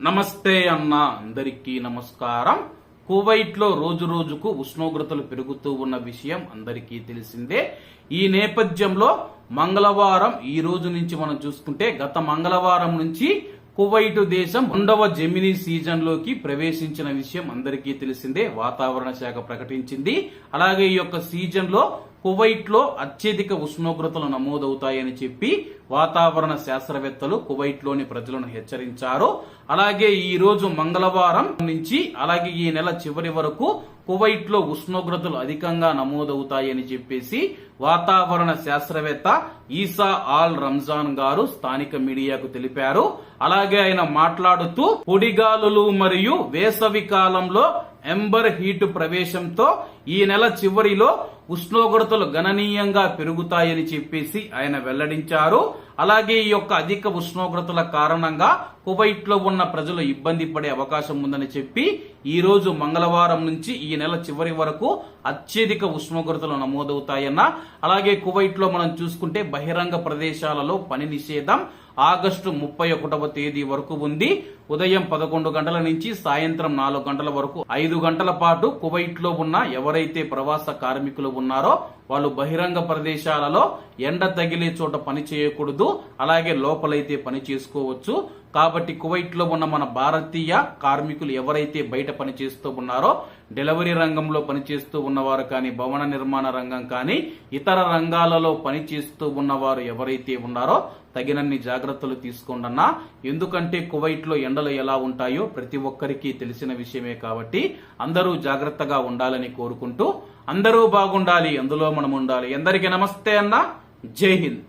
నమస్తే అన్న అందరికీ నమస్కారం. కువైట్ లో రోజు రోజుకు ఉష్ణోగ్రతలు పెరుగుతూ ఉన్న విషయం అందరికీ తెలిసిందే. ఈ నేపథ్యంలో మంగళవారం ఈ రోజు నుంచి మనం చూసుకుంటే గత మంగళవారం నుంచి కువైట్ దేశం 2వ జెమినీ సీజన్ లోకి ప్రవేశించిన విషయం అందరికీ తెలిసిందే. వాతావరణ శాఖ ప్రకటించింది. అలాగే ఈ యొక్క సీజన్ లో కువైట్ లో అత్యధిక ఉష్ణోగ్రతలు నమోదవుతాయని చెప్పి వాతావరణ శాస్త్రవేత్తలు కువైట్ లోని ప్రజలను హెచ్చరించారు. అలాగే ఈ రోజు మంగళవారం నుంచి అలాగే ఈ నెల చివరి వరకు కువైట్ లో ఉష్ణోగ్రతలు అధికంగా నమోదవుతాయని చెప్పేసి వాతావరణ శాస్త్రవేత్త ఈసా ఆల్ రంజాన్ గారు స్థానిక మీడియాకు తెలిపారు. అలాగే ఆయన మాట్లాడుతూ పొడిగాలులు మరియు వేసవి కాలంలో ఎంబర్ హీట్ ప్రవేశంతో ఈ నెల చివరిలో ఉష్ణోగ్రతలు గణనీయంగా పెరుగుతాయని చెప్పేసి ఆయన వెల్లడించారు. అలాగే ఈ యొక్క అధిక ఉష్ణోగ్రతల కారణంగా కువైట్ లో ఉన్న ప్రజలు ఇబ్బంది పడే అవకాశం ఉందని చెప్పి ఈ రోజు మంగళవారం నుంచి ఈ నెల చివరి వరకు అత్యధిక ఉష్ణోగ్రతలు నమోదవుతాయన్న. అలాగే కువైట్ లో మనం చూసుకుంటే బహిరంగ ప్రదేశాలలో పని నిషేధం ఆగస్టు 31వ తేదీ వరకు ఉంది. ఉదయం 11 గంటల నుంచి సాయంత్రం 4 గంటల వరకు 5 గంటల పాటు కువైట్ లో ఉన్న ఎవరైతే ప్రవాస కార్మికులు ఉన్నారో వాళ్ళు బహిరంగ ప్రదేశాలలో ఎండ తగిలే చోట పని చేయకూడదు. అలాగే లోపలైతే పని చేసుకోవచ్చు. కాబట్టి కువైట్ లో ఉన్న మన భారతీయ కార్మికులు ఎవరైతే బయట పని చేస్తూ ఉన్నారో డెలివరీ రంగంలో పనిచేస్తూ ఉన్నవారు కానీ భవన నిర్మాణ రంగం కానీ ఇతర రంగాలలో పని చేస్తూ ఉన్నవారు ఎవరైతే ఉన్నారో తగినన్ని జాగ్రత్తలు తీసుకోండన్నా. ఎందుకంటే కువైట్ లో ఎండలు ఎలా ఉంటాయో ప్రతి ఒక్కరికి తెలిసిన విషయమే కాబట్టి అందరూ జాగ్రత్తగా ఉండాలని కోరుకుంటూ అందరూ బాగుండాలి, అందులో మనం ఉండాలి. అందరికీ నమస్తే అన్న. జై హింద్.